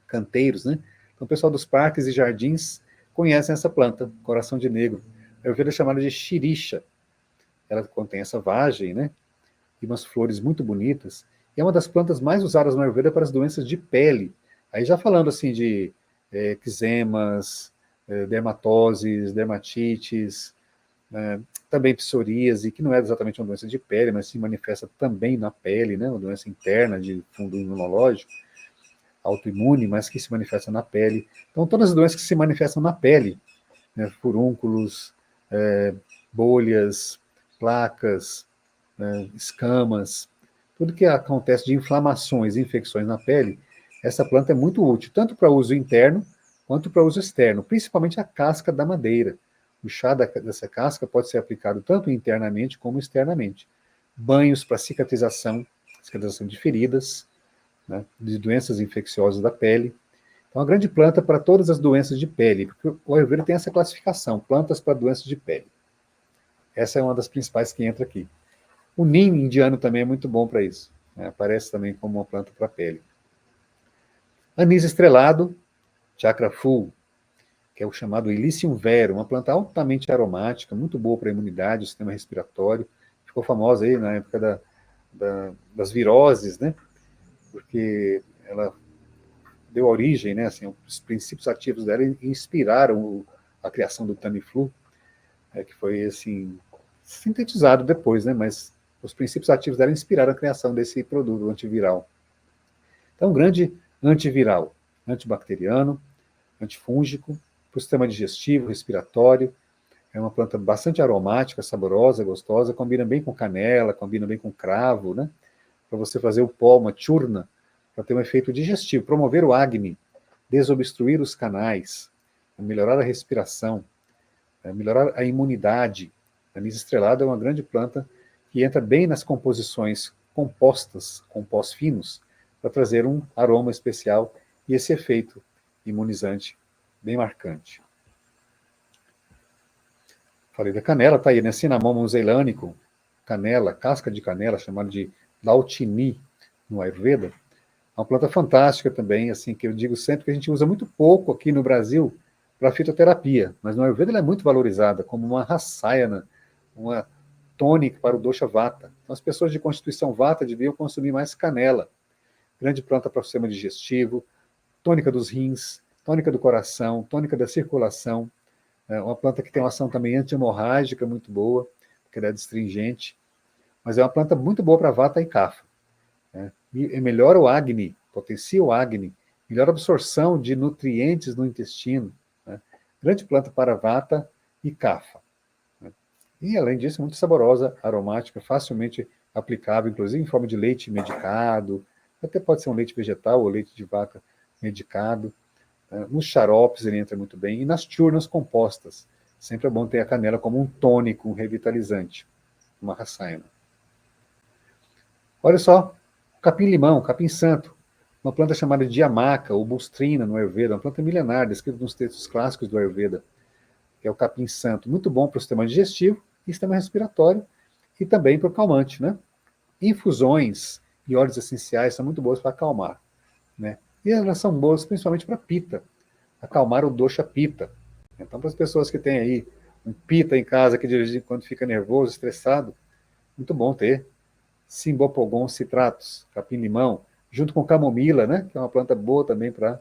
canteiros, né? Então o pessoal dos parques e jardins conhecem essa planta, coração de negro. Eu vejo chamada de xirixa. Ela contém essa vagem, né? E umas flores muito bonitas. E é uma das plantas mais usadas no Ayurveda para as doenças de pele. Aí já falando assim de eczemas, dermatoses, dermatites, também psoríase, que não é exatamente uma doença de pele, mas se manifesta também na pele, né? Uma doença interna de fundo imunológico, autoimune, mas que se manifesta na pele. Então, todas as doenças que se manifestam na pele, né, furúnculos, bolhas, placas, escamas, tudo que acontece de inflamações e infecções na pele, essa planta é muito útil, tanto para uso interno quanto para uso externo, principalmente a casca da madeira. O chá dessa casca pode ser aplicado tanto internamente como externamente. Banhos para cicatrização de feridas, né, de doenças infecciosas da pele. Então, uma grande planta para todas as doenças de pele, porque o Ayurveda tem essa classificação, plantas para doenças de pele. Essa é uma das principais que entra aqui. O neem indiano também é muito bom para isso, né, aparece também como uma planta para a pele. Anis estrelado, chakra full, que é o chamado Ilicium vero, uma planta altamente aromática, muito boa para a imunidade, o sistema respiratório, ficou famosa aí na época das viroses, né, porque ela deu origem, né, assim, os princípios ativos dela inspiraram a criação do Tamiflu, que foi, assim, sintetizado depois, né, mas os princípios ativos dela inspiraram a criação desse produto antiviral. Então, um grande antiviral, antibacteriano, antifúngico, para o sistema digestivo, respiratório, é uma planta bastante aromática, saborosa, gostosa, combina bem com canela, combina bem com cravo, né, para você fazer o pó, uma churna, para ter um efeito digestivo, promover o Agni, desobstruir os canais, melhorar a respiração, melhorar a imunidade. A anis estrelada é uma grande planta que entra bem nas composições compostas, com pós finos, para trazer um aroma especial e esse efeito imunizante bem marcante. Falei da canela, tá aí, né? Cinnamomum zeilânico, canela, casca de canela, chamada de dautini no Ayurveda. É uma planta fantástica também, assim, que eu digo sempre que a gente usa muito pouco aqui no Brasil para fitoterapia, mas no Ayurveda ela é muito valorizada como uma rasayana, uma tônica para o dosha vata. Então as pessoas de constituição vata deviam consumir mais canela. Grande planta para o sistema digestivo, tônica dos rins, tônica do coração, tônica da circulação. É uma planta que tem uma ação também anti-hemorrágica muito boa, porque ela é astringente, mas é uma planta muito boa para vata e kapha. Né? E melhora o Agni, potencia o Agni, melhora a absorção de nutrientes no intestino, né? Grande planta para vata e kapha. E, além disso, muito saborosa, aromática, facilmente aplicável, inclusive em forma de leite medicado, até pode ser um leite vegetal ou leite de vaca medicado. Nos xaropes ele entra muito bem, e nas churnas compostas. Sempre é bom ter a canela como um tônico, um revitalizante, uma rasaina. Olha só, capim-limão, capim-santo, uma planta chamada de yamaka, ou bustrina no Ayurveda, uma planta milenar, descrita nos textos clássicos do Ayurveda, que é o capim-santo, muito bom para o sistema digestivo e sistema respiratório, e também para o calmante, né? Infusões e óleos essenciais são muito boas para acalmar, né? E elas são boas principalmente para pita, acalmar o dosha pita. Então, para as pessoas que têm aí um pita em casa, que de vez em quando fica nervoso, estressado, muito bom ter Cymbopogon citratus, capim-limão, junto com camomila, né? Que é uma planta boa também para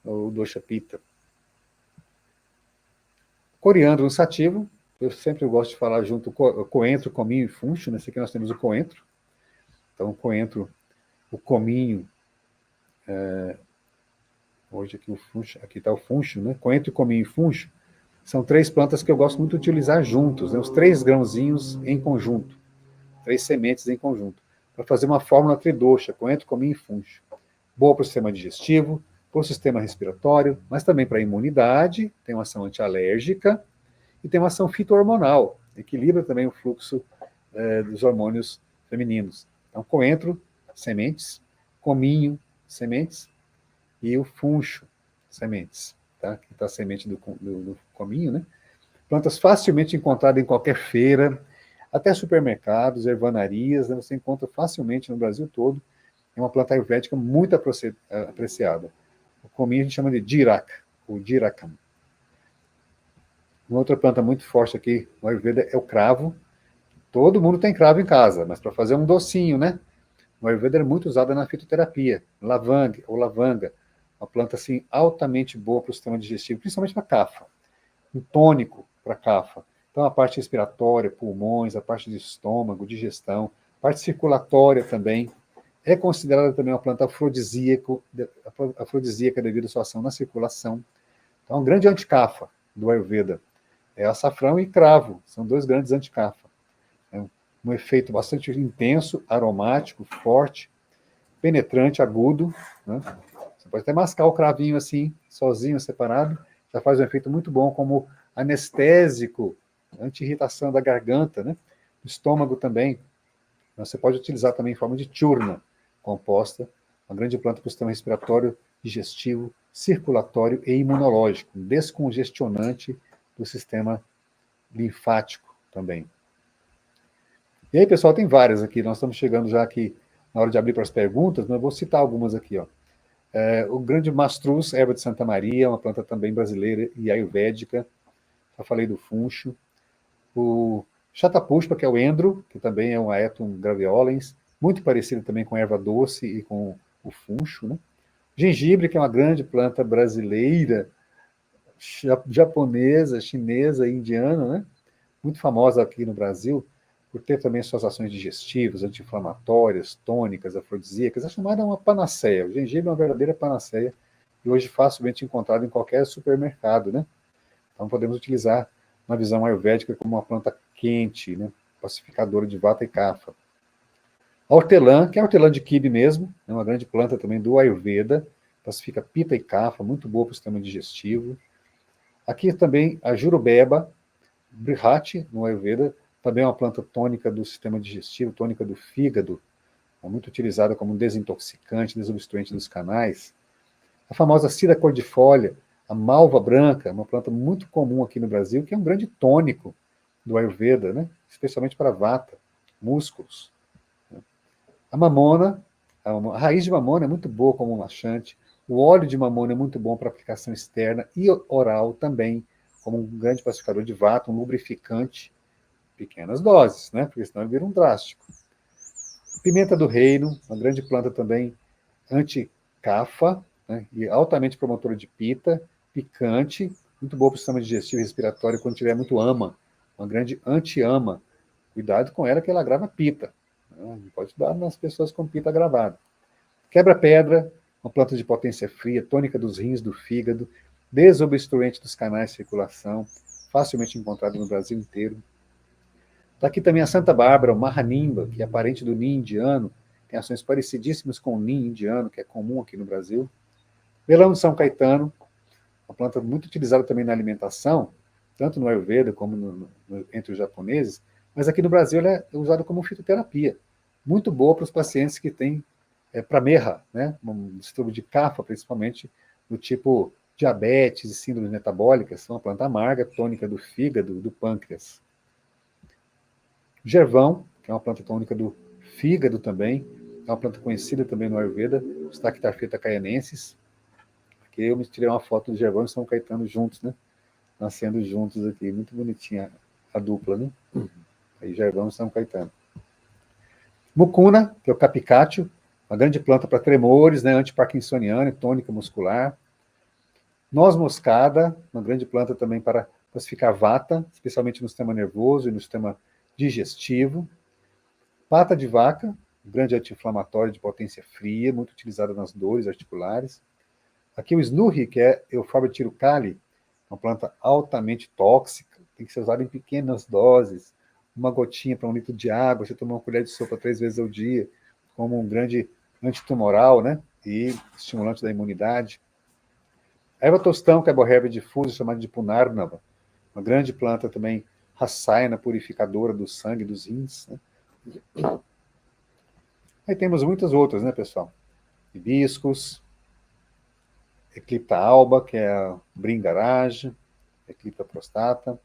o dosha pita. Coriandro no sativo, eu sempre gosto de falar junto coentro, cominho e funcho. Nesse aqui nós temos o coentro. Então, o coentro, o cominho, hoje aqui o funcho, aqui está o funcho, né? Coentro, cominho e funcho são 3 plantas que eu gosto muito de utilizar juntos, né? Os 3 grãozinhos em conjunto, 3 sementes em conjunto, para fazer uma fórmula tridosha, coentro, cominho e funcho. Boa para o sistema digestivo, para o sistema respiratório, mas também para a imunidade, tem uma ação antialérgica e tem uma ação fito-hormonal, equilibra também o fluxo dos hormônios femininos. Então, coentro, sementes, cominho, sementes, e o funcho, sementes. Tá? Aqui está a semente do cominho, né? Plantas facilmente encontradas em qualquer feira, até supermercados, ervanarias, né? Você encontra facilmente no Brasil todo. É uma planta ayurvédica muito apreciada. O cominho a gente chama de jirak, ou jirakam. Uma outra planta muito forte aqui no Ayurveda é o cravo. Todo mundo tem cravo em casa, mas para fazer um docinho, né? O Ayurveda é muito usada na fitoterapia. Lavanga, ou lavanga, uma planta assim altamente boa para o sistema digestivo, principalmente para kapha. Um tônico para kapha. Então a parte respiratória, pulmões, a parte de estômago, digestão, parte circulatória também. É considerada também uma planta afrodisíaca devido à sua ação na circulação. Então, um grande anti-kapha do Ayurveda é açafrão e cravo, são 2 grandes anti-kapha. É um efeito bastante intenso, aromático, forte, penetrante, agudo, né? Você pode até mascar o cravinho assim, sozinho, separado, já faz um efeito muito bom como anestésico, anti-irritação da garganta, né? O estômago também. Você pode utilizar também em forma de churna composta, uma grande planta para o sistema respiratório, digestivo, circulatório e imunológico, um descongestionante do sistema linfático também. E aí, pessoal, tem várias aqui. Nós estamos chegando já aqui na hora de abrir para as perguntas, mas eu vou citar algumas aqui. Ó. O grande mastruz, erva de Santa Maria, uma planta também brasileira e ayurvédica. Já falei do funcho. O chatapushpa, que é o endro, que também é um Aetum graveolens, muito parecido também com a erva doce e com o funcho. Né? Gengibre, que é uma grande planta brasileira, japonesa, chinesa e indiana, né? Muito famosa aqui no Brasil, por ter também suas ações digestivas, anti-inflamatórias, tônicas, afrodisíacas. É chamada uma panaceia. O gengibre é uma verdadeira panaceia e hoje facilmente encontrado em qualquer supermercado, né? Então podemos utilizar uma visão ayurvédica como uma planta quente, né? Pacificadora de vata e kapha. A hortelã, que é a hortelã de quibe mesmo, é uma grande planta também do Ayurveda, pacifica pita e kapha, muito boa para o sistema digestivo. Aqui também a jurubeba, brihati, no Ayurveda, também é uma planta tônica do sistema digestivo, tônica do fígado, é muito utilizada como um desintoxicante, desobstruente dos canais. A famosa cira cordifolia, a malva branca, uma planta muito comum aqui no Brasil, que é um grande tônico do Ayurveda, né? Especialmente para vata, músculos. A mamona, a raiz de mamona é muito boa como um laxante. O óleo de mamona é muito bom para aplicação externa e oral também, como um grande pacificador de vata, um lubrificante, pequenas doses, né? Porque senão ele vira um drástico. Pimenta do reino, uma grande planta também anti-kapha, né? E altamente promotora de pita, picante, muito boa para o sistema digestivo e respiratório quando tiver muito ama, uma grande anti-ama. Cuidado com ela que ela agrava pita. Né? Pode dar nas pessoas com pita agravada. Quebra-pedra, uma planta de potência fria, tônica dos rins, do fígado, desobstruente dos canais de circulação, facilmente encontrado no Brasil inteiro. Está aqui também a Santa Bárbara, o Mahanimba, que é parente do Nim indiano, tem ações parecidíssimas com o Nim indiano, que é comum aqui no Brasil. Melão de São Caetano, uma planta muito utilizada também na alimentação, tanto no Ayurveda como entre os japoneses, mas aqui no Brasil ela é usada como fitoterapia. Muito boa para os pacientes que têm prameha, né? Um distúrbio de Kapha, principalmente, do tipo diabetes e síndromes metabólicas. É uma planta amarga, tônica do fígado, do pâncreas. Gervão, que é uma planta tônica do fígado também, é uma planta conhecida também no Ayurveda, Stachytarfeta caienensis, que eu me tirei uma foto do Gervão e São Caetano juntos, né? Nascendo juntos aqui, muito bonitinha a dupla, né? Aí Gervão e São Caetano. Mucuna, que é o capicátio, uma grande planta para tremores, né? Antiparkinsoniana e tônica muscular. Noz moscada, uma grande planta também para pacificar vata, especialmente no sistema nervoso e no sistema digestivo. Pata de vaca, grande anti-inflamatório de potência fria, muito utilizada nas dores articulares. Aqui o snurri, que é Euphorbia tirucale, uma planta altamente tóxica, tem que ser usada em pequenas doses, uma gotinha para 1 litro de água, você toma uma colher de sopa 3 vezes ao dia, como um grande antitumoral, né? E estimulante da imunidade. A erva tostão, que é a borreba difusa, chamada de punarnava, uma grande planta também rasaina, purificadora do sangue, dos rins, né? Aí temos muitas outras, né, pessoal? Hibiscus, Eclipta alba, que é a Bringarage, Eclipta prostata,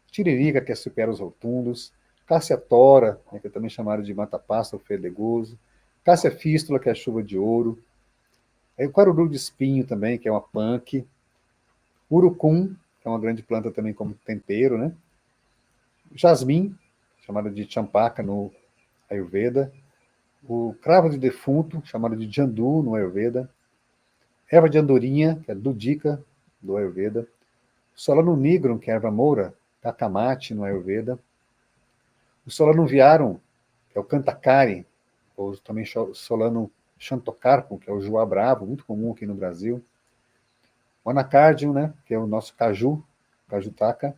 Tiririca, que é Superos rotundos, Cássia tora, né, que é também chamada de mata-pasta ou fedegoso, Cássia fístula, que é a chuva de ouro, aí o caruru de espinho também, que é uma punk, urucum, que é uma grande planta também como tempero, né? Jasmim, chamada de champaka no Ayurveda, o cravo de defunto, chamado de jandu no Ayurveda, erva de andorinha, que é dudica do Ayurveda, Solanum nigrum, que é a erva moura, Kakamati no Ayurveda, o Solanum viarum, que é o cantacari, ou também Solanum xantocarpum, que é o joá bravo, muito comum aqui no Brasil, o anacardium, né, que é o nosso caju, cajutaca,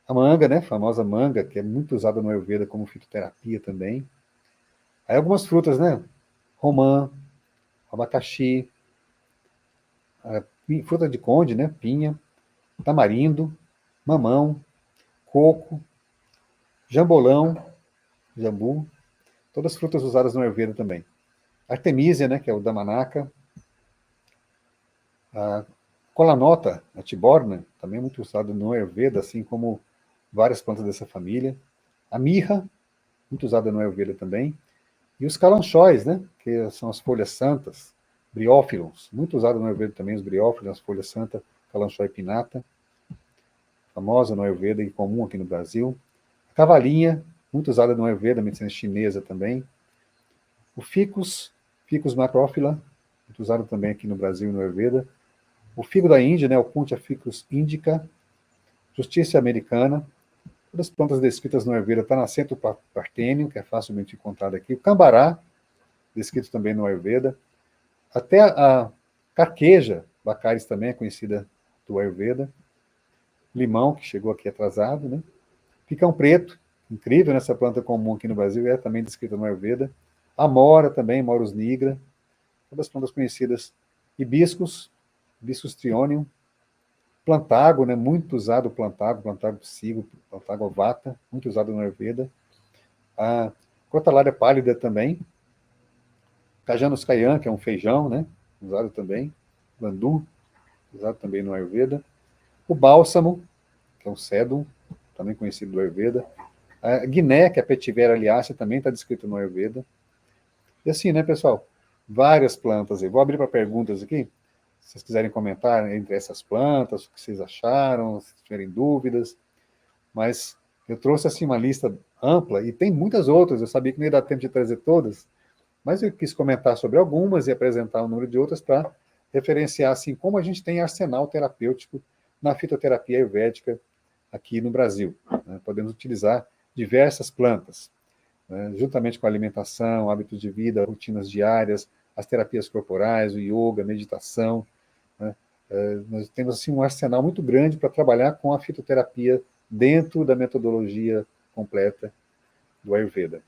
a manga, né, a famosa manga, que é muito usada no Ayurveda como fitoterapia também. Aí algumas frutas, né, romã, abacaxi, fruta de conde, né, pinha, tamarindo, mamão, coco, jambolão, jambu, todas frutas usadas no Ayurveda também. Artemisia, né, que é o damanaka, a colanota, a tiborna, também muito usada no Ayurveda, assim como várias plantas dessa família. A mirra, muito usada no Ayurveda também. E os calanchóis, né, que são as folhas santas, briófilos, muito usado no Ayurveda também, os briófilos, as folhas santas, calanchói pinata, famosa no Ayurveda e comum aqui no Brasil. A cavalinha, muito usada no Ayurveda, medicina chinesa também. O ficus macrófila, muito usado também aqui no Brasil e no Ayurveda. O figo da Índia, né, o Puntia ficus indica. Justiça americana. Todas as plantas descritas no Ayurveda estão na centro partênio, que é facilmente encontrado aqui. O cambará, descrito também no Ayurveda. Até a carqueja, Baccharis também é conhecida do Ayurveda. Limão, que chegou aqui atrasado, né? Picão preto, incrível, nessa planta comum aqui no Brasil, é também descrita no Ayurveda. Amora também, Morus nigra, todas as plantas conhecidas. Hibiscus, Hibiscus trionium. Plantago, né, muito usado o plantago psigo, plantago ovata, muito usado no Ayurveda. A Crotalária pálida também. Cajanus caian, que é um feijão, né, usado também. Landu, usado também no Ayurveda. O bálsamo, que é um sedum, também conhecido do Ayurveda. A guiné, que é a Petiveira aliácea, também está descrito no Ayurveda. E assim, né, pessoal? Várias plantas. Eu vou abrir para perguntas aqui. Se vocês quiserem comentar entre essas plantas, o que vocês acharam, se tiverem dúvidas. Mas eu trouxe assim uma lista ampla e tem muitas outras. Eu sabia que não ia dar tempo de trazer todas, mas eu quis comentar sobre algumas e apresentar o número de outras para referenciar assim como a gente tem arsenal terapêutico na fitoterapia ayurvédica aqui no Brasil. Né? Podemos utilizar diversas plantas, né? Juntamente com a alimentação, hábitos de vida, rotinas diárias, as terapias corporais, o yoga, a meditação, né? Nós temos assim, um arsenal muito grande para trabalhar com a fitoterapia dentro da metodologia completa do Ayurveda.